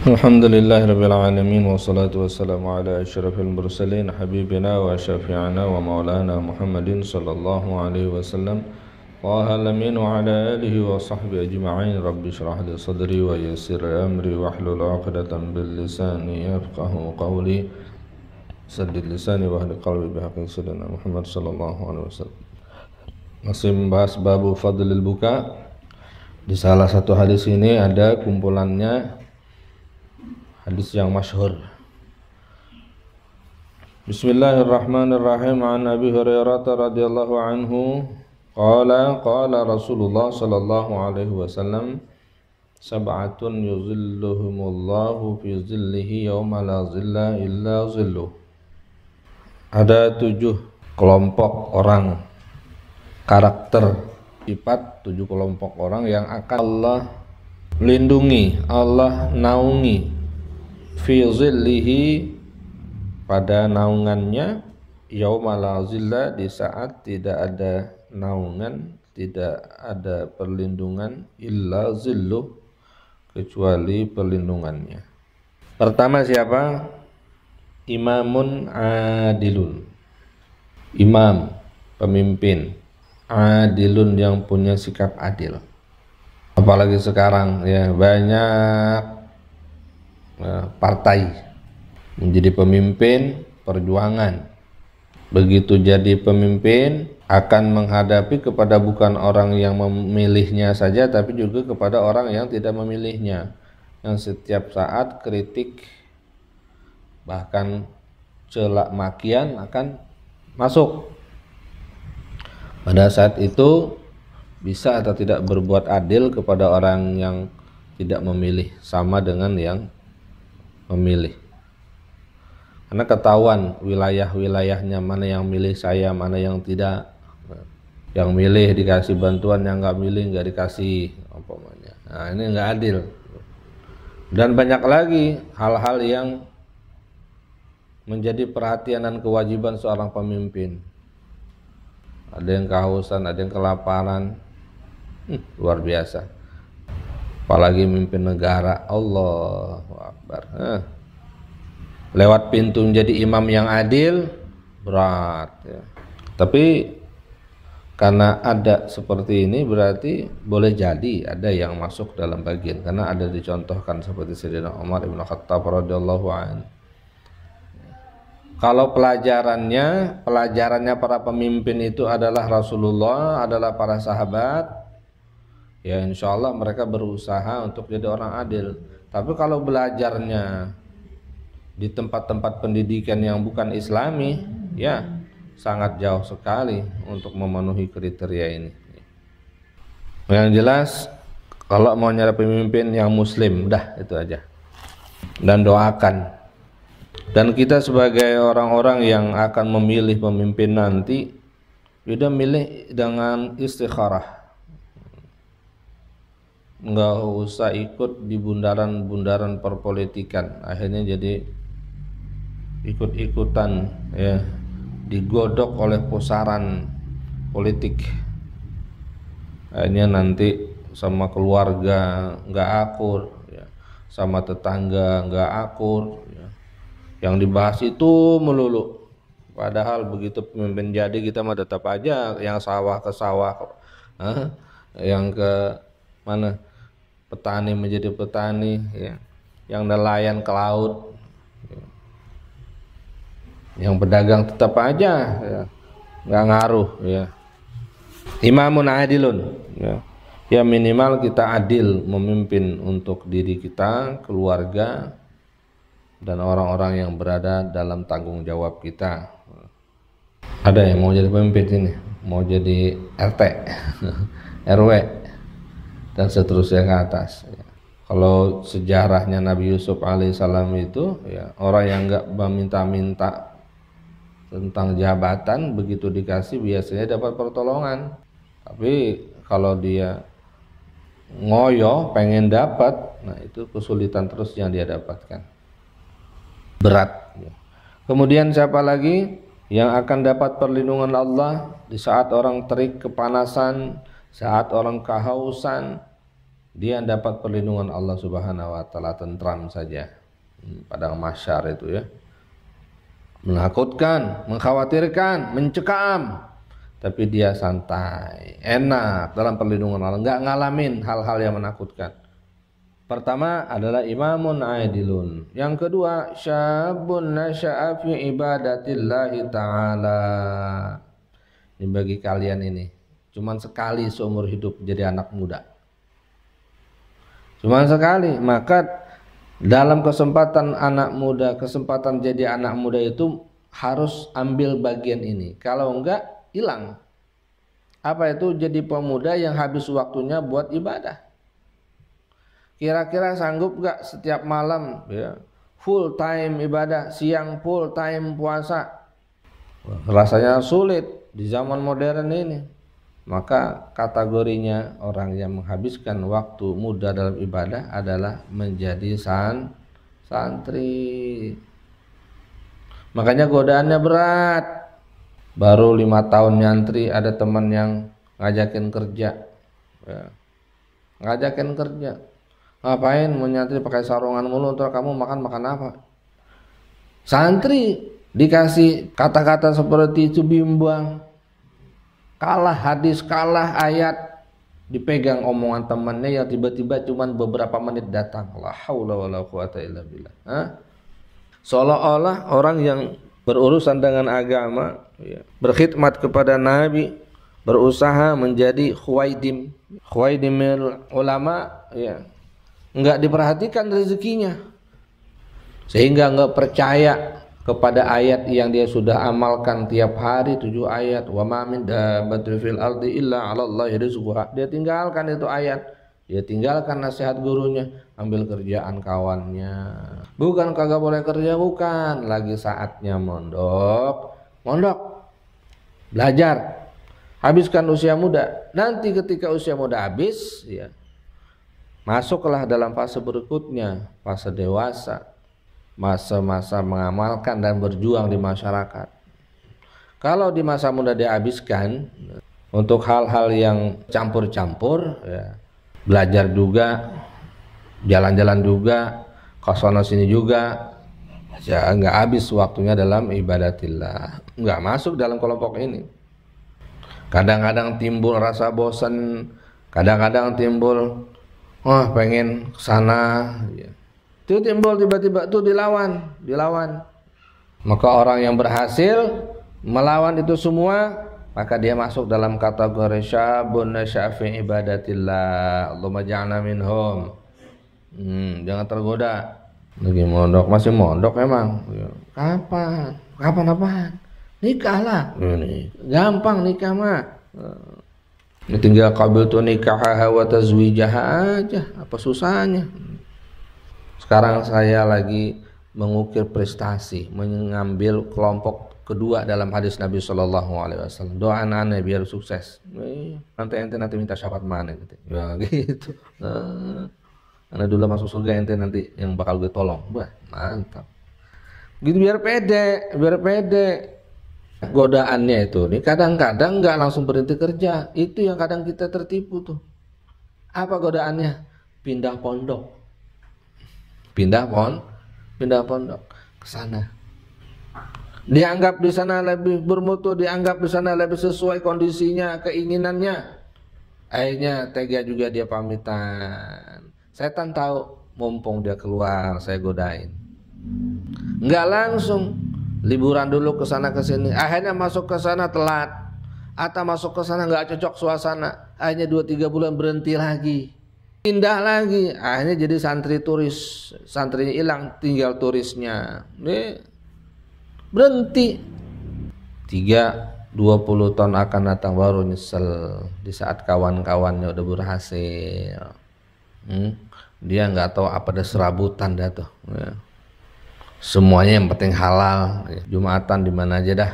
Alhamdulillahirabbil alamin wassalatu wassalamu ala asyrafil mursalin habibina wa syafi'ina wa maulana Muhammadin sallallahu alaihi wasallam wa alamin wa ala alihi wa sahbihi ajma'in. Rabbi shrah li sadri wa yassir amri wahlul 'uqdatam bil lisani yafqahu qawli. Saddid lisani wa hdi qalbi bihaqqi sayyidina Muhammad sallallahu alaihi wasallam. Masih membahas babu fadlil buka. Di salah satu hadis ini ada kumpulannya hadis yang masyhur. Bismillahirrahmanirrahim. An Abi Hurairah radhiyallahu anhu qala Rasulullah sallallahu alaihi wasallam sab'atun yuzilluhumullahu fi zillihi yauma la zilla illa zilluh. Ada 7 kelompok orang, karakter, sifat 7 kelompok orang yang akan Allah lindungi, Allah naungi fi zillihi pada naungannya yauma la zilla, di saat tidak ada naungan, tidak ada perlindungan, illa zilluh, kecuali perlindungannya. Pertama siapa? Imamun adilun, imam, pemimpin adilun, yang punya sikap adil. Apalagi sekarang ya, banyak partai menjadi pemimpin perjuangan. Begitu jadi pemimpin akan menghadapi kepada bukan orang yang memilihnya saja, tapi juga kepada orang yang tidak memilihnya, yang setiap saat kritik bahkan celak makian akan masuk. Pada saat itu bisa atau tidak berbuat adil kepada orang yang tidak memilih sama dengan yang memilih, karena ketahuan wilayah-wilayahnya, mana yang milih saya, mana yang tidak. Yang milih dikasih bantuan, yang nggak milih nggak dikasih, umpamanya. Nah, ini nggak adil. Dan banyak lagi hal-hal yang menjadi perhatian dan kewajiban seorang pemimpin. Ada yang kehausan, ada yang kelaparan, luar biasa. Apalagi mimpin negara, Allahu Akbar. Lewat pintu menjadi imam yang adil berat ya. Tapi karena ada seperti ini, berarti boleh jadi ada yang masuk dalam bagian, karena ada dicontohkan seperti Sayyidina Umar ibn Khattab radhiyallahu anhu. Kalau pelajarannya para pemimpin itu adalah Rasulullah, adalah para sahabat, ya insya Allah mereka berusaha untuk jadi orang adil. Tapi kalau belajarnya di tempat-tempat pendidikan yang bukan Islami, ya sangat jauh sekali untuk memenuhi kriteria ini. Yang jelas, kalau mau nyari pemimpin yang muslim, dah itu aja. Dan doakan. Dan kita sebagai orang-orang yang akan memilih pemimpin nanti, kita milih dengan istikharah. Nggak usah ikut di bundaran-bundaran perpolitikan, akhirnya jadi ikut-ikutan ya, digodok oleh pusaran politik. Akhirnya nanti sama keluarga nggak akur ya, sama tetangga nggak akur ya. Yang dibahas itu melulu, padahal begitu pemimpin jadi kita mah tetap aja yang sawah ke sawah, yang ke mana petani menjadi petani ya, yang nelayan ke laut ya. Yang pedagang tetap aja ya, nggak ngaruh ya. Imamun adilun ya. Ya minimal kita adil memimpin untuk diri kita, keluarga, dan orang-orang yang berada dalam tanggung jawab kita. Ada yang mau jadi pemimpin sini, mau jadi RT, RW, dan seterusnya ke atas. Kalau sejarahnya Nabi Yusuf alaihissalam itu ya, orang yang nggak meminta-minta tentang jabatan, begitu dikasih biasanya dapat pertolongan. Tapi kalau dia ngoyo pengen dapat, nah itu kesulitan terus yang dia dapatkan, berat. Kemudian siapa lagi yang akan dapat perlindungan Allah di saat orang terik kepanasan, saat orang kehausan, dia dapat perlindungan Allah Subhanahu wa taala, tentram saja. Padang mahsyar itu ya. Menakutkan, mengkhawatirkan, mencekam, tapi dia santai, enak dalam perlindungan Allah, enggak ngalamin hal-hal yang menakutkan. Pertama adalah imamun adilun. Yang kedua, syabun nasya'a fi ibadatillahi ta'ala. Ini bagi kalian ini, cuman sekali seumur hidup jadi anak muda. Cuman sekali, maka dalam kesempatan anak muda, kesempatan jadi anak muda itu harus ambil bagian ini. Kalau enggak, hilang. Apa itu? Jadi pemuda yang habis waktunya buat ibadah. Kira-kira sanggup gak setiap malam ya, full time ibadah, siang full time puasa? Rasanya sulit di zaman modern ini. Maka kategorinya orang yang menghabiskan waktu muda dalam ibadah adalah menjadi santri. Makanya godaannya berat. Baru 5 tahun nyantri, ada teman yang ngajakin kerja ya. Ngajakin kerja, ngapain mau nyantri pakai sarungan mulu, ntar kamu makan apa? Santri dikasih kata-kata seperti itu bimbang, kalah hadis, kalah ayat, dipegang omongan temannya yang tiba-tiba cuman beberapa menit datang. La haula wala quwata illa billah. Seolah-olah orang yang berurusan dengan agama ya, berkhidmat kepada Nabi, berusaha menjadi khuwaidimil ulama ya, enggak diperhatikan rezekinya, sehingga enggak percaya kepada ayat yang dia sudah amalkan tiap hari 7 ayat, wa ma min dabbatin fil ardi illa 'alallahi rizquha. Dia tinggalkan itu ayat, dia tinggalkan nasihat gurunya, ambil kerjaan kawannya. Bukan kagak boleh kerja, bukan, lagi saatnya mondok, belajar, habiskan usia muda. Nanti ketika usia muda habis ya, masuklah dalam fase berikutnya, fase dewasa, masa-masa mengamalkan dan berjuang di masyarakat. Kalau di masa muda dihabiskan untuk hal-hal yang campur-campur ya, belajar juga, jalan-jalan juga, kosono sini juga, ya nggak habis waktunya dalam ibadatillah, nggak masuk dalam kelompok ini. Kadang-kadang timbul rasa bosan, kadang-kadang timbul pengen kesana ya. Itu timbul tiba-tiba tuh dilawan. Maka orang yang berhasil melawan itu semua, maka dia masuk dalam kategori syabun nasya'a fi ibadatillah. Allahumma ja'alna minhum. Jangan tergoda. Lagi mondok, masih mondok emang. Kapan apaan? Nikah lah. Ini gampang nikah mah. Ini tinggal qabiltu nikahaha wa tazwijaha aja. Apa susahnya? Sekarang saya lagi mengukir prestasi, mengambil kelompok kedua dalam hadis Nabi Shallallahu Alaihi Wasallam. Doa anak-anak biar sukses. Nanti minta syafaat mana gitu. Ya gitu. Karena dulu masuk surga ente nanti yang bakal gue tolong. Wah, mantap. Gitu biar pede. Godaannya itu nih kadang-kadang nggak langsung berhenti kerja. Itu yang kadang kita tertipu tuh. Apa godaannya? Pindah pondok ke sana. Dianggap di sana lebih bermutu, dianggap di sana lebih sesuai kondisinya, keinginannya. Akhirnya tega juga dia pamitan. Setan tahu, mumpung dia keluar, saya godain. Enggak langsung, liburan dulu ke sana ke sini. Akhirnya masuk ke sana telat, atau masuk ke sana enggak cocok suasana. Akhirnya 2-3 bulan berhenti lagi. Pindah lagi, akhirnya jadi santri turis, santrinya hilang, tinggal turisnya. Berhenti. 20 tahun akan datang baru nyesel di saat kawan-kawannya udah berhasil. Dia nggak tahu apa ada serabutan dah tuh. Semuanya yang penting halal. Jumatan di mana aja dah.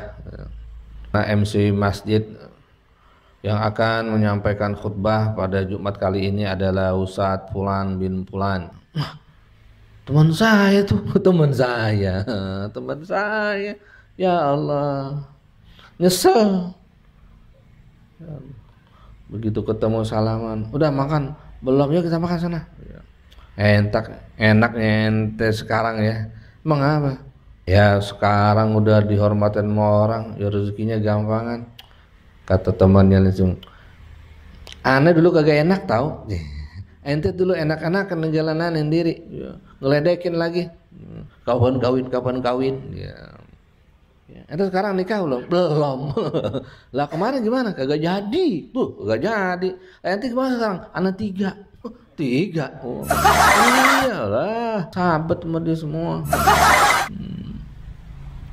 Nah, MC masjid yang akan menyampaikan khutbah pada Jumat kali ini adalah Ustadz Fulan bin Fulan. Teman saya. Ya Allah, nyesel. Begitu ketemu salaman, udah makan Belum, yuk kita makan sana. Enaknya ente sekarang ya. Emang apa? Ya sekarang udah dihormatin sama orang, ya rezekinya gampangan. Kata temannya langsung, aneh dulu kagak enak tau. Ente dulu enak-enakan ngejalanan sendiri, ngeledekin lagi. Kapan kawin. Ya. Ente sekarang nikah belum? Belum. Lah kemarin gimana? Kagak jadi. Tuh, kagak jadi. Ente gimana sekarang? Anak 3. 3. Oh. Iyalah, sahabat sama dia semua.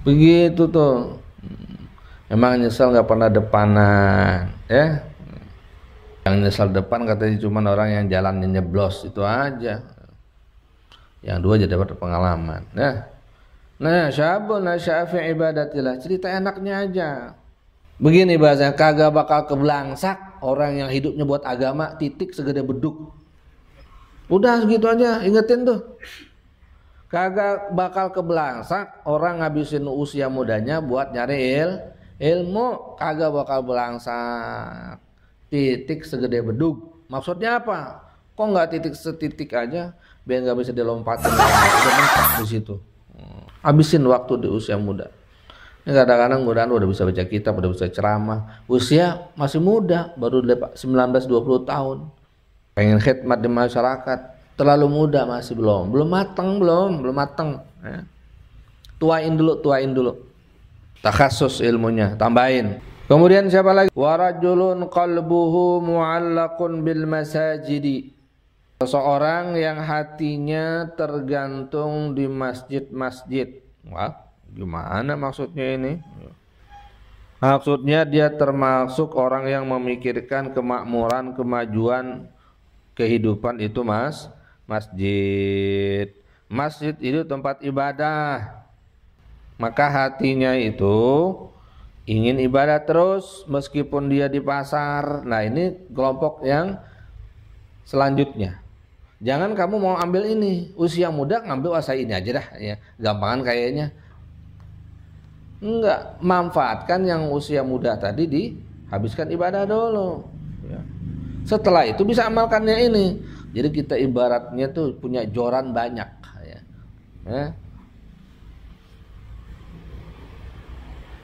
Begitu tuh. Emang nyesel nggak pernah depanan, ya? Yang nyesel depan katanya cuma orang yang jalannya nyeblos itu aja. Yang dua aja dapat pengalaman. Nah, syabun nasyafi ibadatillah, cerita enaknya aja. Begini bahasanya, kagak bakal kebelangsak orang yang hidupnya buat agama titik segede beduk. Udah segitu aja, ingetin tuh. Kagak bakal kebelangsak orang ngabisin usia mudanya buat nyari ilmu, kagak bakal belangsak. Titik segede bedug. Maksudnya apa? Kok nggak titik setitik aja biar nggak bisa dilompatin udah mentok di situ. Habisin waktu di usia muda. Ini kadang-kadang mudahan udah bisa baca kitab, udah bisa ceramah. Usia masih muda, baru 19-20 tahun. Pengen khidmat di masyarakat, terlalu muda masih belum matang. Ya. Tuain dulu. Takhasus ilmunya, tambahin. Kemudian siapa lagi? Warajulun qalbuhu mu'allaqun bil masajidi. Seseorang yang hatinya tergantung di masjid-masjid. Wah, gimana maksudnya ini? Maksudnya dia termasuk orang yang memikirkan kemakmuran, kemajuan kehidupan itu masjid. Masjid itu tempat ibadah. Maka hatinya itu ingin ibadah terus meskipun dia di pasar. Nah, ini kelompok yang selanjutnya. Jangan kamu mau ambil ini, usia muda ngambil asa ini aja dah ya. Gampangan kayaknya. Enggak, manfaatkan yang usia muda tadi dihabiskan ibadah dulu ya. Setelah itu bisa amalkannya ini. Jadi kita ibaratnya tuh punya joran banyak ya.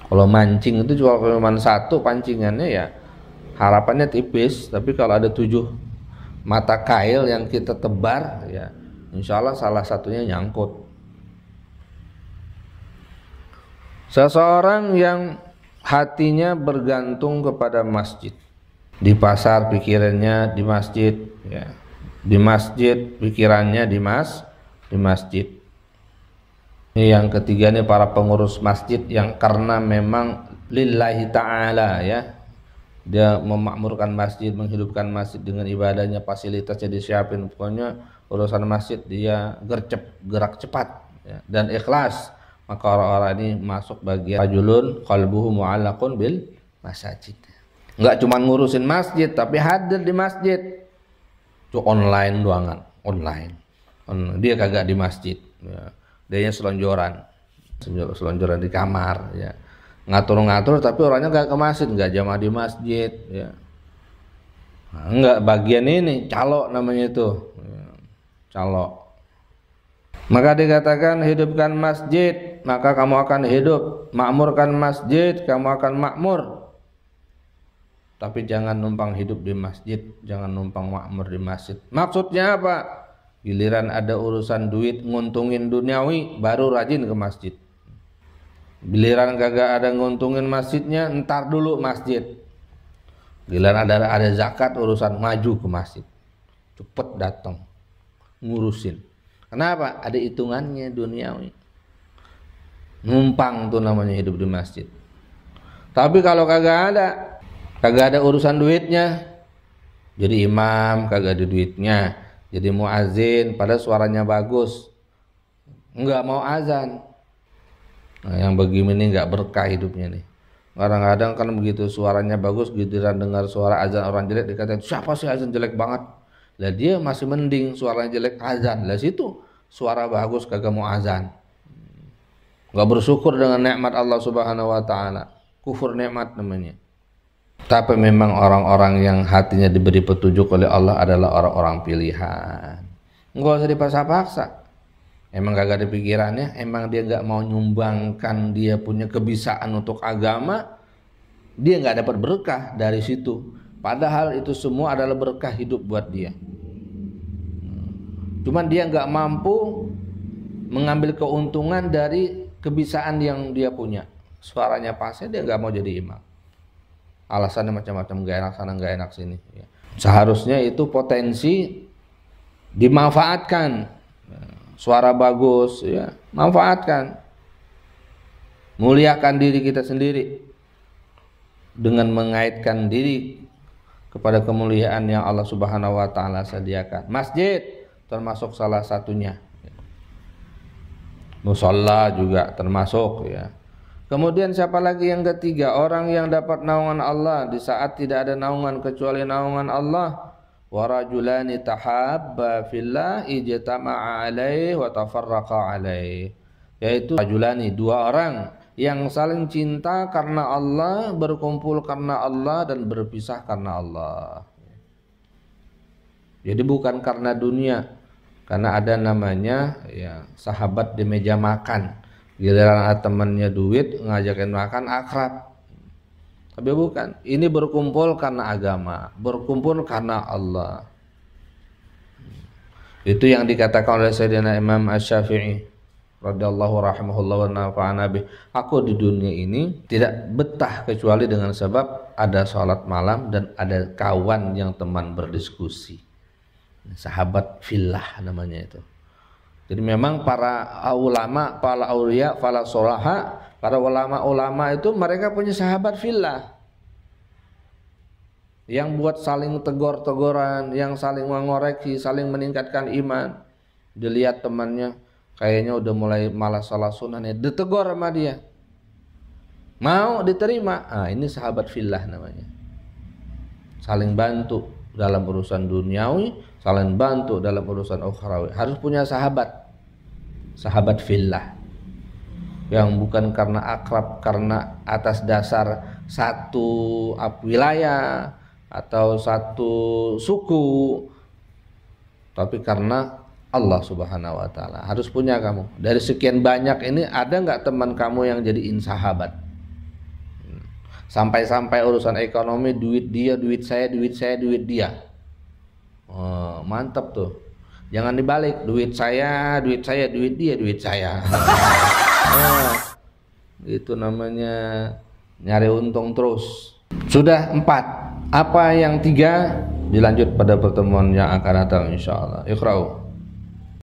Kalau mancing itu cuma satu pancingannya ya harapannya tipis, tapi kalau ada 7 mata kail yang kita tebar ya insya Allah salah satunya nyangkut. Seseorang yang hatinya bergantung kepada masjid, di pasar pikirannya di masjid ya, di masjid pikirannya di masjid. Ini yang ketiga nih para pengurus masjid yang karena memang lillahi ta'ala ya, dia memakmurkan masjid, menghidupkan masjid dengan ibadahnya, fasilitasnya disiapin, pokoknya urusan masjid dia gerak cepat ya, dan ikhlas. Maka orang-orang ini masuk bagian rajulun qalbuhu mu'allaqun bil masajid. Enggak cuma ngurusin masjid tapi hadir di masjid. Itu online doangan, online. Dia kagak di masjid ya. Dianya selonjoran di kamar ya. Ngatur-ngatur tapi orangnya gak ke masjid, gak jamaah di masjid ya. Nah, enggak bagian ini calo namanya itu ya. Calo. Maka dikatakan hidupkan masjid maka kamu akan hidup, makmurkan masjid kamu akan makmur. Tapi jangan numpang hidup di masjid, jangan numpang makmur di masjid. Maksudnya apa? Giliran ada urusan duit nguntungin duniawi baru rajin ke masjid. Giliran kagak ada nguntungin masjidnya, entar dulu masjid. Giliran ada zakat urusan maju ke masjid. Cepet datang ngurusin. Kenapa? Ada hitungannya duniawi. Numpang tuh namanya hidup di masjid. Tapi kalau kagak ada urusan duitnya, jadi imam kagak ada duitnya, jadi muazin pada suaranya bagus, enggak mau azan. Nah, yang begini nih enggak berkah hidupnya nih. Kadang-kadang kan begitu suaranya bagus, giliran dengar suara azan orang jelek dikatain siapa sih azan jelek banget. Lah dia masih mending suaranya jelek azan. Lah situ suara bagus kagak mau azan. Enggak bersyukur dengan nikmat Allah Subhanahu wa taala. Kufur nikmat namanya. Tapi memang orang-orang yang hatinya diberi petunjuk oleh Allah adalah orang-orang pilihan. Nggak usah dipaksa-paksa. Emang gak ada pikirannya, emang dia gak mau nyumbangkan dia punya kebisaan untuk agama, dia gak dapat berkah dari situ. Padahal itu semua adalah berkah hidup buat dia. Cuman dia gak mampu mengambil keuntungan dari kebisaan yang dia punya. Suaranya pasnya, dia gak mau jadi imam. Alasannya macam-macam, gak enak sana, gak enak sini. Seharusnya itu potensi dimanfaatkan. Suara bagus, ya, manfaatkan. Muliakan diri kita sendiri dengan mengaitkan diri kepada kemuliaan yang Allah Subhanahu wa taala sediakan. Masjid termasuk salah satunya. Musalla juga termasuk, ya. Kemudian siapa lagi yang ketiga? Orang yang dapat naungan Allah di saat tidak ada naungan kecuali naungan Allah. Wa rajulani tahabba fillah ijtama'a alaihi wa tafarraqa alaihi. Yaitu rajulani, dua orang yang saling cinta karena Allah, berkumpul karena Allah dan berpisah karena Allah. Jadi bukan karena dunia. Karena ada namanya ya sahabat di meja makan. Giliran temannya duit ngajakin makan akrab. Tapi bukan, ini berkumpul karena agama, berkumpul karena Allah. Itu yang dikatakan oleh Sayyidina Imam Asy-Syafi'i radhiyallahu rahimahullah wa nafa'ana bih. Aku di dunia ini tidak betah kecuali dengan sebab ada sholat malam dan ada kawan yang teman berdiskusi. Sahabat fillah namanya itu. Jadi memang para ulama, para aulia, para solaha, para ulama-ulama itu mereka punya sahabat fillah yang buat saling tegor-tegoran, yang saling mengoreksi, saling meningkatkan iman. Dilihat temannya kayaknya udah mulai malas salat sunnah, ditegur sama dia, mau diterima. Ini sahabat fillah namanya. Saling bantu dalam urusan duniawi, saling bantu dalam urusan ukhrawi. Harus punya sahabat, sahabat fillah, yang bukan karena akrab, karena atas dasar satu wilayah atau satu suku, tapi karena Allah Subhanahu wa taala. Harus punya kamu. Dari sekian banyak ini ada nggak teman kamu yang jadiin sahabat? Sampai-sampai urusan ekonomi, duit dia, duit saya, duit saya, duit dia. Oh, mantap tuh. Jangan dibalik, duit saya, duit saya, duit dia, duit saya. Itu namanya nyari untung terus. Sudah 4. Apa yang 3? Dilanjut pada pertemuan yang akan datang insyaallah. Iqra'u.